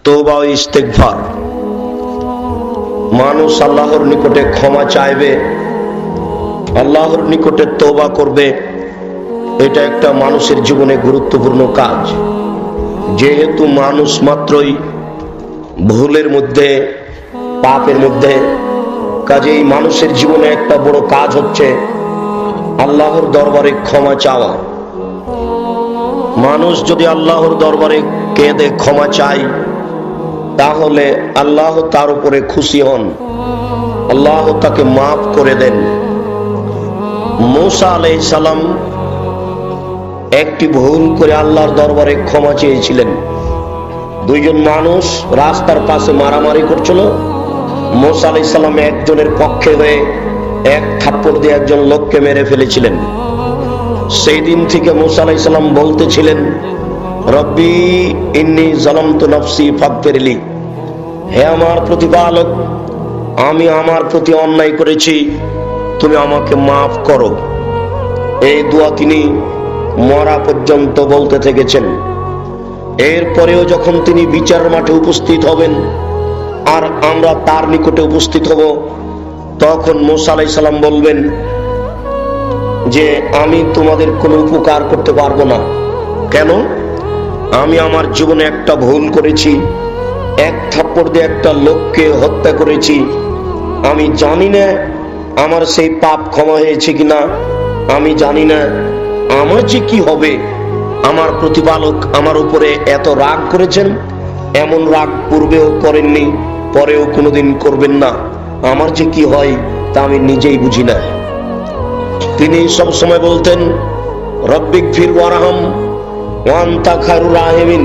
তওবা ও ইস্তেগফার। মানুষ আল্লাহর নিকটে ক্ষমা চাইবে, আল্লাহর নিকটে তওবা করবে, এটা একটা মানুষের জীবনে গুরুত্বপূর্ণ কাজ। যেহেতু মানুষ মাত্রই ভুলের মধ্যে, পাপের মধ্যে, কাজেই মানুষের জীবনে একটা বড় কাজ হচ্ছে আল্লাহর দরবারে ক্ষমা চাওয়া। মানুষ যদি আল্লাহর দরবারে কেঁদে ক্ষমা চায়, তাহলে আল্লাহ তার উপরে খুশি হন, আল্লাহ তাকে মাফ করে দেন। মূসা আলাইহিস সালাম একটি ভুল করে আল্লাহর দরবারে ক্ষমা চেয়েছিলেন। দুইজন মানুষ রাস্তার পাশে মারামারি করছিল। মূসা আলাইহিস সালাম একজনের পক্ষে হয়ে এক থাপ্পড় দিয়ে একজন লোককে মেরে ফেলেছিলেন। সেই দিন থেকে মূসা আলাইহিস সালাম বলতেছিলেন, রব্বি ইন্নী যালামতু নাফসি ফাগফিরলি, হে আমার প্রতিপালক, আমি আমার প্রতি অন্যায় করেছি, তুমি আমাকে মাফ করো। এই দোয়া তিনি মরা পর্যন্ত বলতে থেকেছেন। এরপরেও যখন তিনি বিচার মাঠে উপস্থিত হবেন আর আমরা তার নিকটে উপস্থিত হব, তখন মূসা আলাইহিস সালাম বলবেন যে আমি তোমাদের কোনো উপকার করতে পারবো না। কেন? আমি আমার জীবনে একটা ভুল করেছি, এক থাপ্পড় দিয়ে একটা লোককে হত্যা করেছি। আমি জানি না আমার সেই পাপ ক্ষমা হয়েছে কিনা, আমি জানি না আমার যে কি হবে। আমার প্রতিপালক আমার উপরে এত রাগ করেছেন, এমন রাগ পূর্বেও করেননি, পরেও কোনোদিন করবেন না। আমার যে কি হয় তা আমি নিজেই বুঝি না। তিনি সব সময় বলতেন, রব্বিগফির ওয়ারহাম ওয়া আনতা খায়রুর রাহিমিন,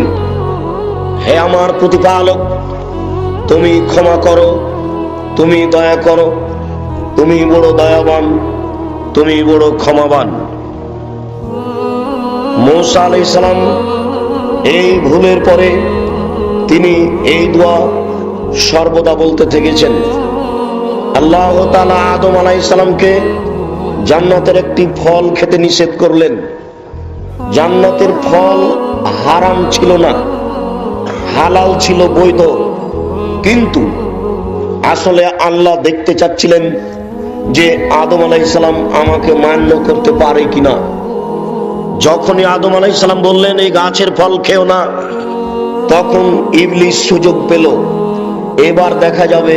হে আমার প্রতিপালক, তুমি ক্ষমা করো, তুমি দয়া করো, তুমি বড় দয়াবান, তুমি বড় ক্ষমাবান। মূসা আলাইহিস সালাম এই ভুলের পরে তিনি এই দোয়া সর্বদা বলতে থেকেছেন। আল্লাহ তাআলা আদম আলাইহিস সালামকে জান্নাতের একটি ফল খেতে নিষেধ করলেন। জান্নাতের ফল হারাম ছিল না, হালাল ছিল, বৈধ। কিন্তু আসলে আল্লাহ দেখতে চাচ্ছিলেন যে আদম আলাইহিস সালাম আমাকে মান্য করতে পারে কিনা। যখনই আদম আলাইহিস সালাম বললেন এই গাছের ফল খেও না, তখন ইবলিস সুযোগ পেল। এবার দেখা যাবে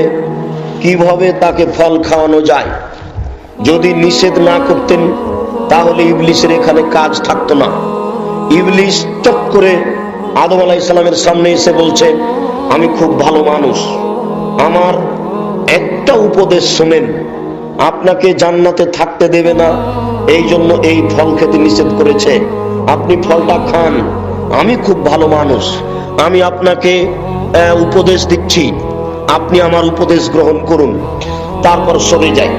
কিভাবে তাকে ফল খাওয়ানো যায়। যদি নিষেধ না করতেন তাহলে ইবলিসের এখানে কাজ থাকতো না। ইবলিস চট করে আদম আলাইহিস সালামের সামনে এসে বলছে, আমি খুব ভালো মানুষ, আমার একটা উপদেশ শোনেন, আপনাকে জান্নাতে থাকতে দেবে না, এই জন্য এই ফল খেতে নিষেধ করেছে, আপনি ফলটা খান। আমি খুব ভালো মানুষ, আমি আপনাকে উপদেশ দিচ্ছি, আপনি আমার উপদেশ গ্রহণ করুন। তারপর সরে যায়,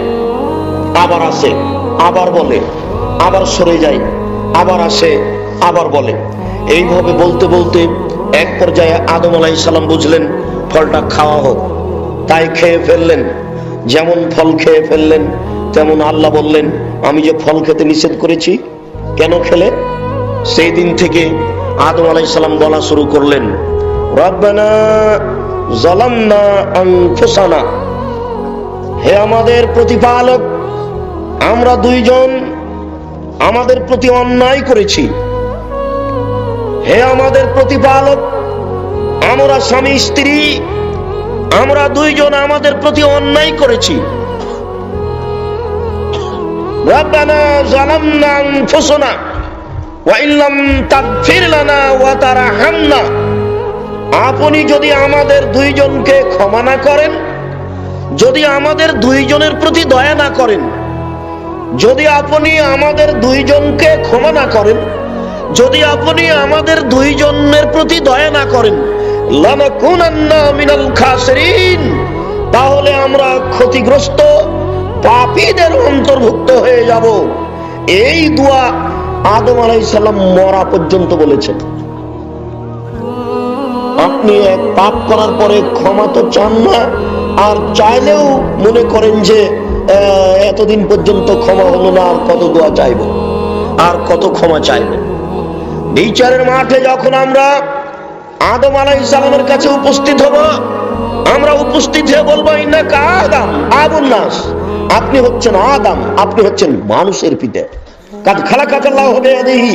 আবার আসে, আবার বলে, আবার সরে যায়, আবার আসে, আবার বলে। এইভাবে বলতে বলতে এক পর্যায়ে আদম আলাইহিস সালাম বুঝলেন ফলটা খাওয়া হোক, তাই খেয়ে ফেললেন। যেমন ফল খেয়ে ফেললেন, তেমন আল্লাহ বললেন, আমি যে ফল খেতে নিষেধ করেছি, কেন খেলে? সেই দিন থেকে আদম আলাইহিস সালাম বলা শুরু করলেন, রব্বানা যালামনা আনফুসানা, হে আমাদের প্রতিপালক, আমরা দুইজন আমাদের প্রতি অন্যায় করেছি। হে আমাদের প্রতিপালক, আমরা স্বামী স্ত্রী, আমরা দুইজন আমাদের প্রতি অন্যায় করেছি। রব্বানা যালামনা আনফুসানা ওয়া ইল্লাম তাগফির লানা ওয়া তারহামনা, আপনি যদি আমাদের দুইজনকে ক্ষমা না করেন, যদি আমাদের দুইজনের প্রতি দয়া না করেন, যদি আপনি আমাদের দুইজনকে ক্ষমা না করেন, যদি আপনি আমাদের দুইজনের প্রতি দয়া না করেন, লানাকুনান্না মিনাল খাসিরিন, তাহলে আমরা ক্ষতিগ্রস্ত পাপীদের অন্তর্ভুক্ত হয়ে যাব। এই দোয়া আদম আলাইহিস সালাম মরা পর্যন্ত বলেছেন। আপনি এক পাপ করার পরে ক্ষমা তো চান না, আর চাইলেও মনে করেন যে এতদিন পর্যন্ত ক্ষমা হলো না, আর কত দোয়া চাইব, আর কত ক্ষমা চাইব। বিচারের মাঠে যখন আমরা আদম আলাইহিস সালামের কাছে উপস্থিত হব, আমরা উপস্থিত হয়ে বলবো ইন্নাকা আদম আবুন নাস, আপনি হচ্ছেন আদম, আপনি হচ্ছেন মানুষের পিতা। কাদ খালাকাকাল্লাহু বিয়াদিহি,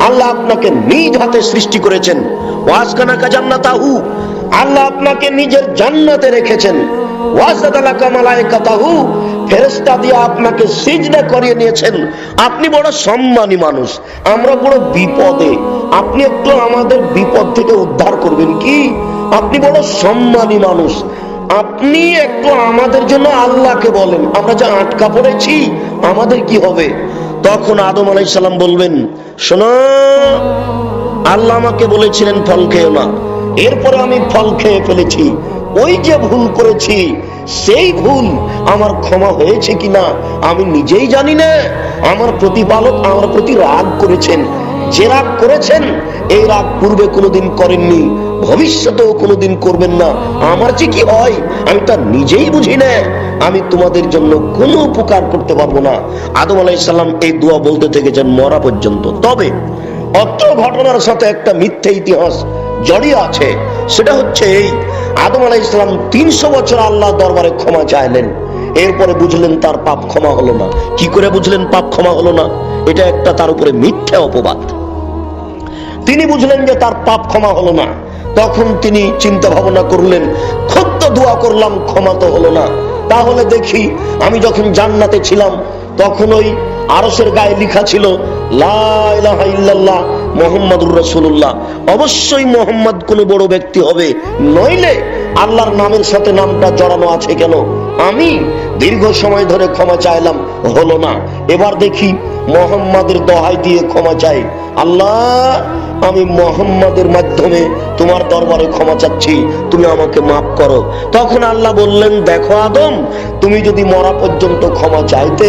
আল্লাহ আপনাকে নিজ হাতে সৃষ্টি করেছেন। ওয়াসকানাকা জান্নাতাহু, আল্লাহ আপনাকে নিজের জান্নাতে রেখেছেন। ওয়াসাদালাকা মালায়েকাতাহু, ফেরেশতা দিয়ে আপনাকে সিজদা করিয়ে নিয়েছেন। আপনি বড় সম্মানী মানুষ, আমরা বড় বিপদে, আপনি একটু আমাদের বিপদ থেকে উদ্ধার করবেন কি? আপনি বড় সম্মানী মানুষ, আপনি একটু আমাদের জন্য আল্লাহকে বলেন, আমরা যা আটকা পড়েছি আমাদের কি হবে? তখন আদম আলাইহিস সালাম বলবেন, শোনো, আল্লাহ আমাকে বলেছিলেন ফল খেও না, এরপরে আমি ফল খেয়ে ফেলেছি, ওই যে ভুল করেছি সেই ভুল আমার ক্ষমা হয়েছে কিনা আমি নিজেই জানি না। আমার প্রতিপালক আমার প্রতি রাগ করেছেন, যে রাগ করেছেন এই রাগ পূর্বে কোনোদিন করেননি, ভবিষ্যতেও কোনোদিন করবেন না। আমার যে কি হয় আমি তা নিজেই বুঝি না, আমি তোমাদের জন্য কোনো উপকার করতে পারবো না। আদম আলাইহিস সালাম এই দোয়া বলতে থেকেছেন মরা পর্যন্ত। তবে অত্র ঘটনার সাথে একটা মিথ্যে ইতিহাস জড়িয়ে আছে, সেটা হচ্ছে এই, আদম আলাইহিস সালাম 300 বছর আল্লাহ দরবারে ক্ষমা চাইলেন, এরপরে বুঝলেন তার পাপ ক্ষমা হলো না। কি করে বুঝলেন পাপ ক্ষমা হলো না? এটা একটা তার উপরে মিথ্যা অপবাদ। তিনি বুঝলেন যে তার পাপ ক্ষমা হলো না, তখন তিনি চিন্তা ভাবনা করলেন, খুব তো দোয়া করলাম, ক্ষমা তো হলো না, তাহলে দেখি আমি যখন জান্নাতে ছিলাম তখন ওই আরশের গায়ে লেখা ছিল লা ইলাহা ইল্লাল্লাহ মুহাম্মাদুর রাসূলুল্লাহ, অবশ্যই মুহাম্মদ কোনো বড় ব্যক্তি হবে, নইলে আল্লাহর নামের সাথে নামটা জড়ানো আছে কেন? আমি দীর্ঘ সময় ধরে ক্ষমা চাইলাম, হলো না, এবার দেখি মুহাম্মাদের দোহাই দিয়ে ক্ষমা চাই, আল্লাহ আমি মুহাম্মাদের মাধ্যমে তোমার দরবারে ক্ষমা চাচ্ছি, তুমি আমাকে মাফ করো। তখন আল্লাহ বললেন, দেখো আদম, তুমি যদি মরা পর্যন্ত ক্ষমা চাইতে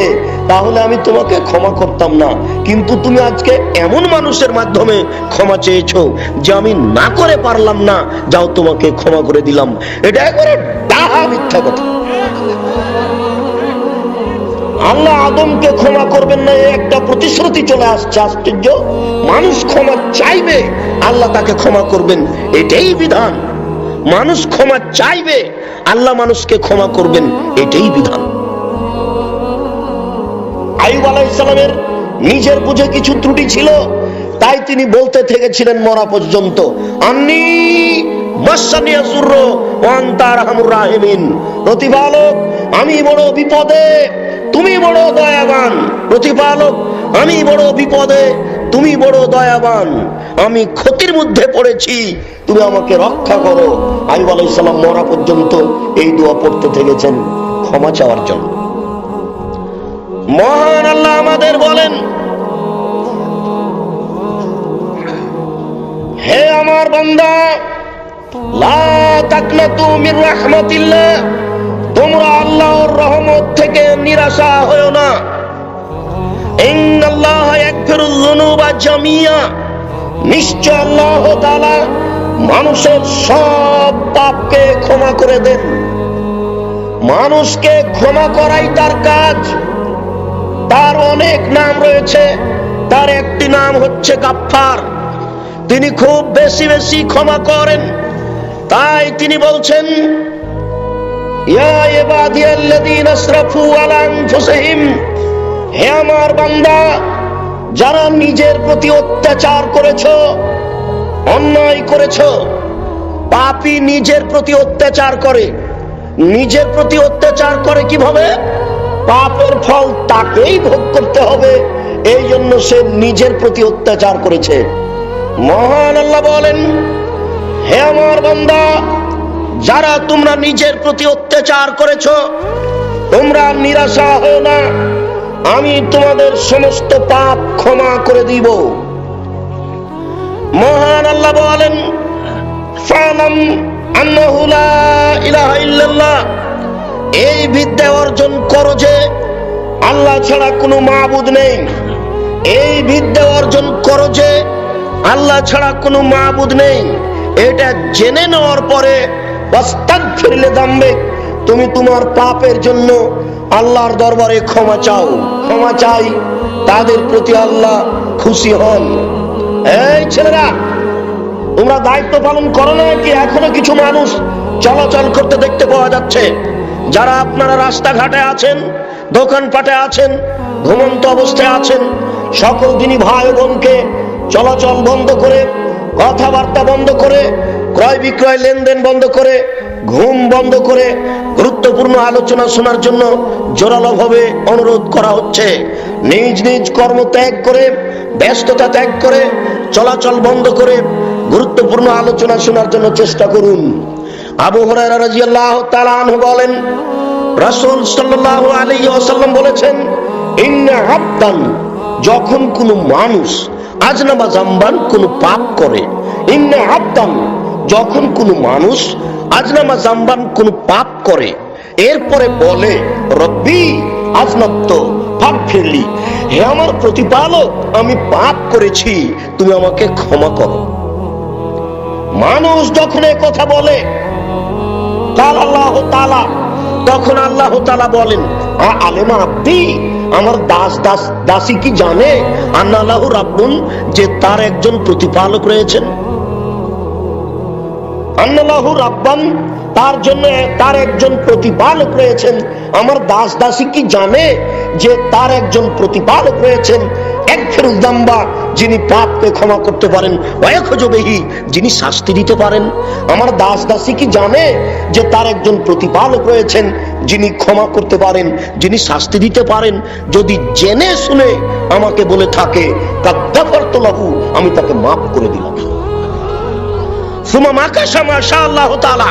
তাহলে আমি তোমাকে ক্ষমা করতাম না, কিন্তু তুমি আজকে এমন মানুষের মাধ্যমে ক্ষমা চেয়েছো যে আমি না করে পারলাম না, যাও তোমাকে ক্ষমা করে দিলাম। এটা একবারে ডাহা মিথ্যা কথা। আল্লাহ আদমকে ক্ষমা করবেন না, একটা প্রতিশ্রুতি চলে আসছে। আশ্চর্য, মানুষ ক্ষমা চাইবে আল্লাহ তাকে ক্ষমা করবেন, এটাই বিধান। মানুষ ক্ষমা চাইবে আল্লাহ মানুষকে ক্ষমা করবেন, এটাই বিধান। আইয়ুব আলাইহিস সালামের নিজের বুঝে কিছু ত্রুটি ছিল, তাই তিনি বলতে থেকেছিলেন মরা পর্যন্ত, আন্নী মাসানি আসুর ওয়া আনতা আরহামুর রাহিমিন, প্রতিপালক আমি বড় বিপদে, তুমি বড় দয়াবান। প্রতিপালক আমি বড় বিপদে, তুমি বড় দয়াবান, আমি ক্ষতির মধ্যে পড়েছি, তুমি আমাকে রক্ষা করো। আইয়ুব আলাইহিস সালাম মরা পর্যন্ত এই দোয়া পড়তে থেকেছেন ক্ষমা চাওয়ার জন্য। মহান আল্লাহ আমাদের বলেন, হে আমার বান্দা, লা তাকনাতু মির রাহমাতিল্লাহ, তোমরা আল্লাহর রহমত থেকে নিরাশা হয়ো না। ইন্নাল্লাহা ইয়াগফিরুয যুনুবা জামিয়া, নিশ্চয় আল্লাহ তাআলা মানুষের সব পাপকে ক্ষমা করে দেন। মানুষকে ক্ষমা করাই তার কাজ। তার অনেক নাম রয়েছে, তার একটি নাম হচ্ছে গাফফার। তিনি খুব বেশি বেশি ক্ষমা করেন, তাই তিনি বলছেন, ইয়া ইবাদিয়াল্লাযীনা আসরাফু আলা আনফুসিহিম, হে আমার বান্দা যারা নিজের প্রতি অত্যাচার করেছো, অন্যায় করেছো। পাপী নিজের প্রতি অত্যাচার করে। নিজের প্রতি অত্যাচার করে কিভাবে? পাপের ফল তাকেই ভোগ করতে হবে, এই জন্য সে নিজের প্রতি অত্যাচার করেছে। মহান আল্লাহ বলেন, হে আমার বান্দা যারা তোমরা নিজের প্রতি অত্যাচার করেছো, তোমরা নিরাশা হও না, আমি তোমাদের সমস্ত পাপ ক্ষমা করে দিব। মহান আল্লাহ বলেন, ফালাম আন্নাহু লা ইলাহা ইল্লাল্লাহ, এই বিদ্যা অর্জন করো যে আল্লাহ ছাড়া কোনো মাবুদ নেই। এই বিদ্যা অর্জন করো যে আল্লাহ ছাড়া কোনো মাবুদ নেই। এটা জেনে নেওয়ার পরে ওয়াস্তাগফির লিযামবিক, তুমি তোমার পাপের জন্য আল্লাহর দরবারে ক্ষমা চাও। ক্ষমা চাই তাদের প্রতি আল্লাহ খুশি হন। এই ছেলেরা, তোমরা দায়িত্ব পালন করো না কি? এখনো কিছু মানুষ চলাচল করতে দেখতে পাওয়া যাচ্ছে। যারা আপনারা রাস্তাঘাটে আছেন, দোকানপাটে আছেন, ঘুমন্ত অবস্থায় আছেন, সকল দিনই ভাই বোনকে চলাচল বন্ধ করে, কথাবার্তা বন্ধ করে, ক্রয় বিক্রয় লেনদেন বন্ধ করে, ঘুম বন্ধ করে গুরুত্বপূর্ণ আলোচনা শোনার জন্য জোরালোভাবে অনুরোধ করা হচ্ছে। নিজ নিজ কর্ম ত্যাগ করে, ব্যস্ততা ত্যাগ করে, চলাচল বন্ধ করে গুরুত্বপূর্ণ আলোচনা শোনার জন্য চেষ্টা করুন। আবু হুরায়রা রাদিয়াল্লাহু তাআলা আনহু বলেন, রাসূল সাল্লাল্লাহু আলাইহি ওয়াসাল্লাম বলেছেন, ইন্না আবদান, যখন কোনো মানুষ আজনাবা জামবান, কোনো পাপ করে, ইন্না আবদান, যখন কোনো মানুষ আজনামা জামবান, কোনো পাপ করে, এরপরে বলে রব্বি আজনাবতু ফাগফিরলি, হে আমার প্রতিপালক, আমি পাপ করেছি, তুমি আমাকে ক্ষমা করো। মানুষ যখন এই কথা বলে, আল্লাহ তাআলা, তখন আল্লাহ তাআলা বলেন, আলেমা আব্দি, আমার দাসী কি জানে আন্নাল্লাহু রাব্বুন, যে তার একজন প্রতিপালক রয়েছেন? আন্নাল্লাহু রাব্বান, তার জন্য তার একজন প্রতিপালক রয়েছেন। আমার দাসী কি জানে যে তার একজন প্রতিপালক রয়েছেন? একফিরুয যামবা, যিনি পাপকে ক্ষমা করতে পারেন, ওয়ায়াখযু বিহি, যিনি শাস্তি দিতে পারেন। আমার দাসী কি জানে যে তার একজন প্রতিপালক রয়েছেন, যিনি ক্ষমা করতে পারেন, যিনি শাস্তি দিতে পারেন? যদি জেনে শুনে আমাকে বলে থাকে কাদ্দাফারতু লাহু, আমি তাকে মাফ করে দিলাম। সুমা মাকাশা মাশাআল্লাহু তাআলা,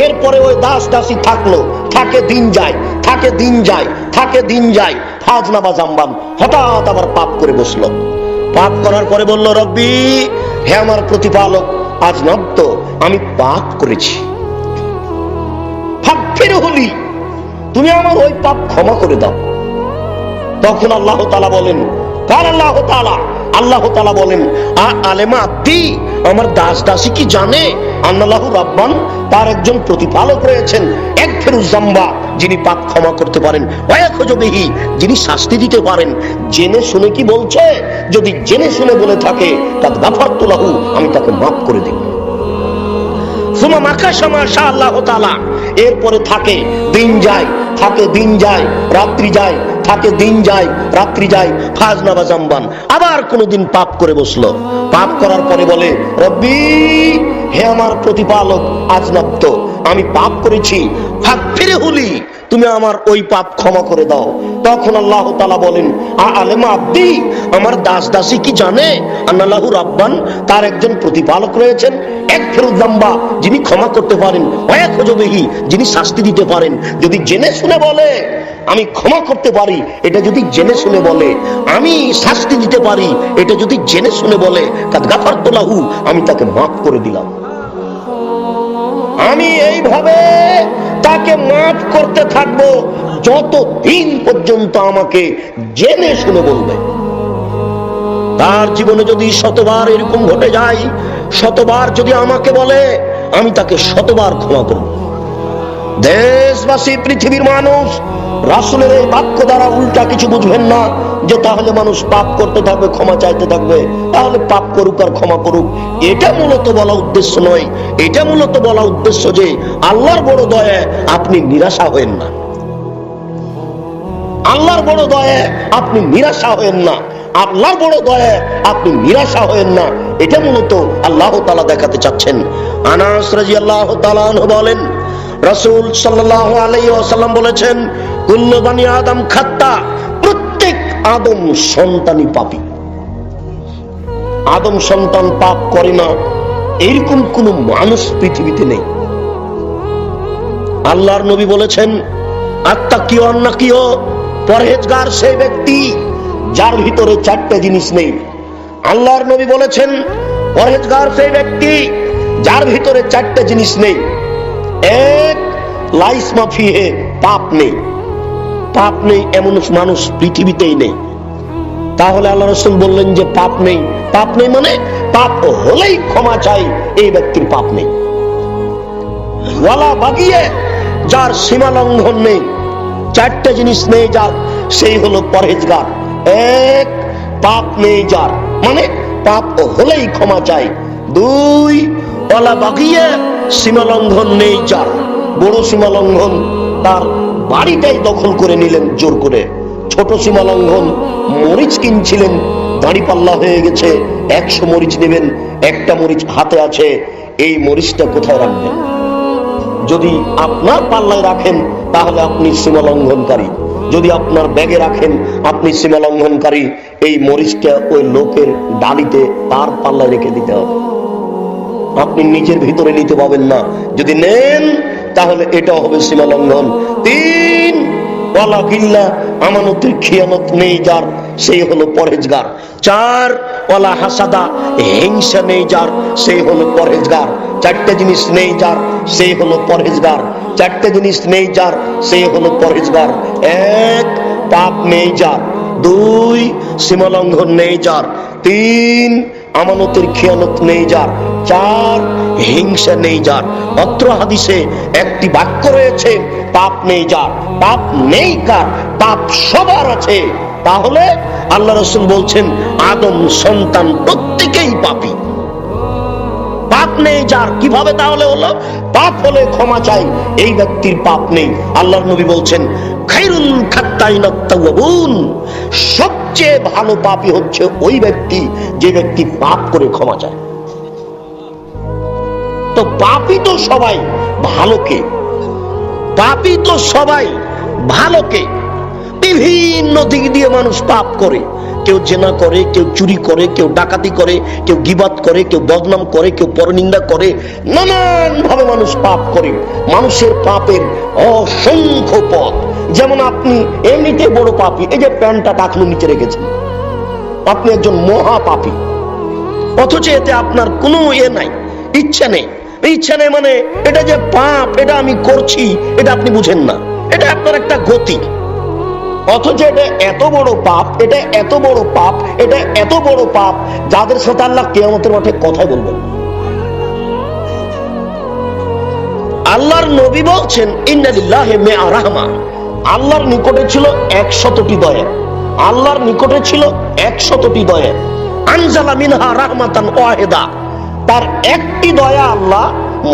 এরপরে ওই দাসী থাকলো, থাকে দিন যায়, থাকে দিন যায়, থাকে দিন যায়, ফাজনাবা জামবান, হঠাৎ আবার পাপ করে বসলো। পাপ করার পরে বলল, রব্বি, হে আমার প্রতিপালক, আজনাবতু, আমি পাপ করেছি, ফাগফিরহুলি, তুমি আমার ওই পাপ ক্ষমা করে দাও। তখন আল্লাহ তাআলা বলেন, কার আল্লাহ তাআলা, আল্লাহ তাআলা বলেন, আলেমা আব্দি, আমার দাসী কি জানে আন্নাল্লাহু রাব্বান, তার একজন প্রতিপালক রয়েছেন, একফিরুয যামবা, যিনি পাপ ক্ষমা করতে পারেন, ওয়ায়াখযু বিহি, যিনি শাস্তি দিতে পারেন। জেনে শুনে কি বলছে? যদি জেনে শুনে বলে থাকে কাদ গাফারতু লাহু, আমি তাকে মাফ করে দিই। সুমা মাকাশা মাশাআল্লাহু তাআলা, এরপরে থাকে দিন যায়, থাকে দিন যায়, রাত্রি যায়, থাকে দিন যায়, রাত্রি যায়, ফাজনাবা জামবান, আবার কোনদিন পাপ করে বসলো। পাপ করার পরে বলে, রব্বি, হে আমার প্রতিপালক, আজনাবতু, আমি পাপ করেছি, ফাগফিরহুলি, তুমি আমার ওই পাপ ক্ষমা করে দাও। তখন আল্লাহ তাআলা বলেন, আলেমা আব্দি, আমার দাসী কি জানে আন্নাল্লাহু রাব্বান, তার একজন প্রতিপালক রয়েছেন, একফিরুয যামবা, যিনি ক্ষমা করতে পারেন, ওয়ায়াখযু বিহি, যিনি শাস্তি দিতে পারেন। যদি জেনে শুনে বলে আমি ক্ষমা করতে পারি, এটা যদি জেনে শুনে বলে আমি শাস্তি দিতে পারি, এটা যদি জেনে শুনে বলে কাদ গাফারতু লাহু, আমি তাকে মাফ করে দিলাম। আমি এইভাবে তাকে মাফ করতে থাকবো যতদিন পর্যন্ত আমাকে জেনে শুনে বলবে। তার জীবনে যদি শতবার এরকম ঘটে যায়, শতবার যদি আমাকে বলে, আমি তাকে শতবার ক্ষমা করব। দেশবাসী, পৃথিবীর মানুষ রাসূলের এই বাক্য দ্বারা উল্টা কিছু বুঝবেন না যে তাহলে মানুষ পাপ করতে থাকবে, ক্ষমা চাইতে থাকবে, তাহলে পাপ করুক আর ক্ষমা করুক। এটা মূলত বলা উদ্দেশ্য নয়। এটা মূলত বলা উদ্দেশ্য যে আল্লাহর বড় দয়ায় আপনি নিরাশা হয়েন না, আল্লাহর বড় দয়ায় আপনি নিরাশা হয়েন না, আল্লাহর বড় দয়ায় আপনি নিরাশা হয়েন না। এটা মূলত আল্লাহ তাআলা দেখাতে চাচ্ছেন। আনাস রাদিয়াল্লাহু তাআলা আনহু বলেন, রাসূল সাল্লাল্লাহু আলাইহি ওয়াসাল্লাম বলেছেন, কুল্লু বানি আদম খাত্তা, প্রত্যেক আদম সন্তানই পাপী। আদম সন্তান পাপ করে না এরকম কোন মানুষ পৃথিবীতে নেই। আল্লাহর নবী বলেছেন, আত্তাকিও আন্নাকিও, পরহেজগার সেই ব্যক্তি যার ভিতরে চারটে জিনিস নেই। আল্লাহর নবী বলেছেন, পরহেজগার সেই ব্যক্তি যার ভিতরে চারটে জিনিস নেই। এক, লাইস মাফিহে, পাপ নেই। পাপ নেই এমন মানুষ পৃথিবীতেই নেই। তাহলে আল্লাহ রাসূল বললেন যে পাপ নেই, পাপ নেই মানে পাপ হলেই ক্ষমা চাই, এই ব্যক্তির পাপ নেই। ওয়ালা বাগিয়ে, যার সীমা লঙ্ঘন নেই, চারটে জিনিস নেই যার, সেই হলো পরহেজগার। এক, পাপ নেই যার, মানে পাপ হলেই ক্ষমা চাই। দুই, ওয়ালা বাগিয়া, সীমা লঙ্ঘন নেই যার। বড় সীমা লঙ্ঘন, তার বাড়িটাই দখল করে নিলেন জোর করে। ছোট সীমা লঙ্ঘন, মরিচ কিনছিলেন, দাঁড়িপাল্লা হয়ে গেছে, 100 মরিচ নেবেন, একটা মরিচ হাতে আছে, এই মরিচটা কোথায় রাখবেন? যদি আপনার পাল্লায় রাখেন তাহলে আপনি সীমা লঙ্ঘনকারী, যদি আপনার ব্যাগে রাখেন আপনি সীমা লঙ্ঘনকারী। এই মরিচটা ওই লোকের ডালিতে তার পাল্লায় রেখে দিতে হবে, আপনি নিজের ভিতরে নিতে পাবেন না। যদি নেন তাহলে এটা হবে সীমা লঙ্ঘন। তিন, ওয়ালা গিল্লা, আমানতের খিয়ানত নেই যার, সেই হলো পরহেজগার। চার, ওয়ালা হাসাদা, হিংসা নেই যার, সেই হলো পরহেজগার। চারটে জিনিস নেই যার, সেই হলো পরহেজগার। চারটে জিনিস নেই যার, সেই হলো পরহেজগার। এক, পাপ নেই যার। দুই, সীমা লঙ্ঘন নেই যার। তিন, আমানতের খেয়ানত নেই যার। চার, হিংসা নেই যার। অত্র হাদিসে একটি বাক্য রয়েছে, পাপ নেই যার। পাপ নেই কার? পাপ সবার আছে। তাহলে আল্লাহ রাসূল বলছেন আদম সন্তান প্রত্যেকেই পাপী। পাপ নেই যার, কিভাবে তাহলে হলো? পাপ হলে ক্ষমা চাই, এই ব্যক্তির পাপ নেই। আল্লাহর নবী বলছেন খায়রুল খাত্তাইনাত তাওয়াবুন, সবচেয়ে ভালো পাপী হচ্ছে ওই ব্যক্তি যে ব্যক্তি পাপ করে ক্ষমা চায়। তো পাপী তো সবাই, ভালো কে? পাপী তো সবাই, ভালো কে? বিভিন্ন দিক দিয়ে মানুষ পাপ করে। কেউ জেনা করে, কেউ চুরি করে, কেউ ডাকাতি করে, কেউ গীবাত করে, কেউ বদনাম করে, কেউ পরনিন্দা করে, নানান ভাবে মানুষ পাপ করে। মানুষের পাপের অসংখ্য পথ। যেমন আপনি এমনিতে বড় পাপী, এই যে প্যান্টটা টাকনু নিচে রেখেছেন, আপনি একজন মহা পাপী, অথচ এতে আপনার কোনো নাই, ইচ্ছা নেই। ইচ্ছা নেই মানে এটা যে পাপ, এটা আমি করছি, এটা আপনি বুঝেন না, এটা আপনার একটা গতি। অথচ এটা এত বড় পাপ, এটা এত বড় পাপ, এটা এত বড় পাপ, যাদের সাথে আল্লাহ কিয়ামতের মাঠে কথা বলবেন। আল্লাহর নবী বলছেন ইন্না লিল্লাহি মিআ রাহমা, আল্লাহর নিকটে ছিল 100টি দয়া। আল্লাহর নিকটে ছিল 100টি দয়া। আনজালা মিনহা রাহমাতান ওয়াহিদা, তার একটি দয়া আল্লাহ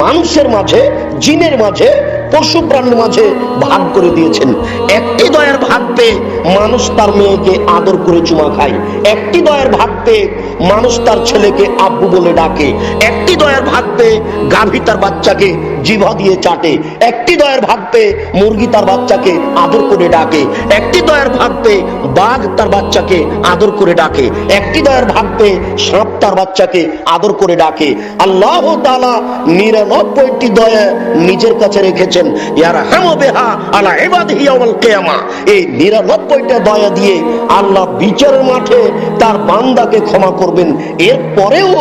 মানুষের মাঝে, জিনের মাঝে, পশু প্রাণীর মাঝে ভাগ করে দিয়েছেন। একটি দয়ার ভাগ পেয়ে মানুষ তার মেয়েকে আদর করে চুমা খায়। একটি দয়ার ভাগ পেয়ে মানুষ তার ছেলেকে আব্বু বলে ডাকে। একটি দয়ার ভাগ পেয়ে গাভী তার বাচ্চাকে জিভা দিয়ে চাটে। একটি দয়ার ভাগ পেয়ে মুরগি তার বাচ্চাকে আদর করে ডাকে। একটি দয়ার ভাগ পেয়ে বাঘ তার বাচ্চাকে আদর করে ডাকে। একটি দয়ার ভাগ পেয়ে সাপ তার বাচ্চাকে আদর করে ডাকে। আল্লাহ তাআলা 99টি দয়া নিজের কাছে রেখেছেন। ইয়ারহামু বিহা আলা ইবাদিহি ইয়াউমাল কিয়ামা, এই 99টা দয়া দিয়ে আল্লাহ বিচারের মাঠে তার বান্দাকে ক্ষমা করবেন। এরপরেও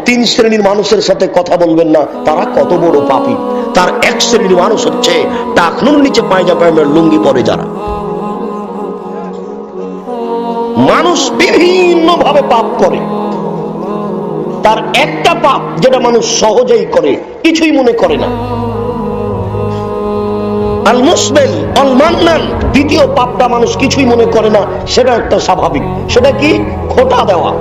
3 শ্রেণীর মানুষের সাথে কথা বলবেন না, তারা কত বড় পাপী। তার এক শ্রেণীর মানুষ হচ্ছে টাকনুর নিচে পায়জামার লুঙ্গি পরে যারা। মানুষ বিভিন্ন ভাবে পাপ করে, তার একটা পাপ যেটা মানুষ সহজেই করে, কিছুই মনে করে না, আল মুসবিল আল মান্নান, দ্বিতীয় পাপটা মানুষ কিছুই মনে করে না, সেটা একটা স্বাভাবিক। সেটা কি? খোটা দেওয়া।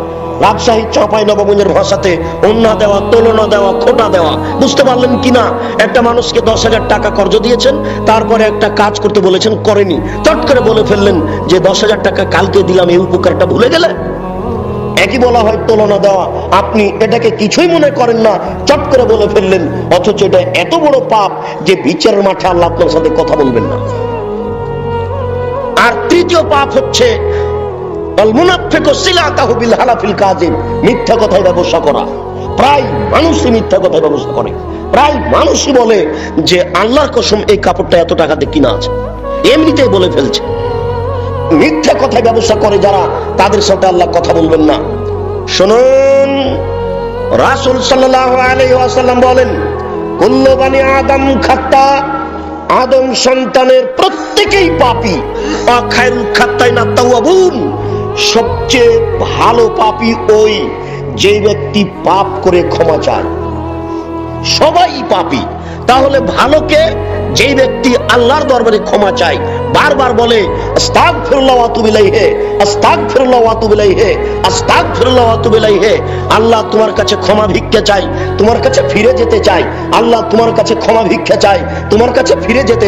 রাজশাহী চাঁপাই নবাবগঞ্জের ভাষাতে অন্যা দেওয়া, তুলনা দেওয়া, খোটা দেওয়া। বুঝতে পারলেন কিনা? একটা মানুষকে 10,000 টাকা কর্জ দিয়েছেন, তারপরে একটা কাজ করতে বলেছেন, করেনি, চট করে বলে ফেললেন যে 10,000 টাকা কালকে দিলাম, এই উপকারটা ভুলে গেলে। একই বলা হয় তুলনা দেওয়া। আপনি এটাকে কিছুই মনে করেন না, চট করে বলে ফেললেন, অথচ এটা এত বড় পাপ যে বিচারের মাঠে আল্লাহ আপনার সাথে কথা বলবেন না। আর তৃতীয় পাপ হচ্ছে আল মুনাফিকু সিলাতাহু বিল হালাফিল কাযিব, মিথ্যা কথায় ব্যবসা করা। প্রায় মানুষই মিথ্যা কথায় ব্যবসা করে। প্রায় মানুষই বলে যে আল্লাহর কসম এই কাপড়টা এত টাকাতে কিনা আছে, এমনিতেই বলে ফেলছে। মিথ্যা কথায় ব্যবসা করে যারা, তাদের সাথে আল্লাহ কথা বলবেন না। শুনুন, রাসূল সাল্লাল্লাহু আলাইহি ওয়াসাল্লাম বলেন কুল্লু বানি আদম খাত্তা, আদম সন্তানের প্রত্যেকেই পাপী। খায়রুল খাত্তাইনাত তাওয়াবুন, সবচেয়ে ভালো পাপী ওই যে ব্যক্তি পাপ করে ক্ষমা চায়। সবাই পাপী, তাহলে ভালো কে? যেই ব্যক্তি আল্লাহর দরবারে ক্ষমা চায়, বারবার বলে আস্তাগফিরুল্লাহ ওয়া আতুবু ইলাইহি, আস্তাগফিরুল্লাহ ওয়া আতুবু ইলাইহি, আস্তাগফিরুল্লাহ ওয়া আতুবু ইলাইহি। আল্লাহ তোমার কাছে ক্ষমা ভিক্ষা চাই, তোমার কাছে ফিরে যেতে চাই। আল্লাহ তোমার কাছে ক্ষমা ভিক্ষা চাই, তোমার কাছে ফিরে যেতে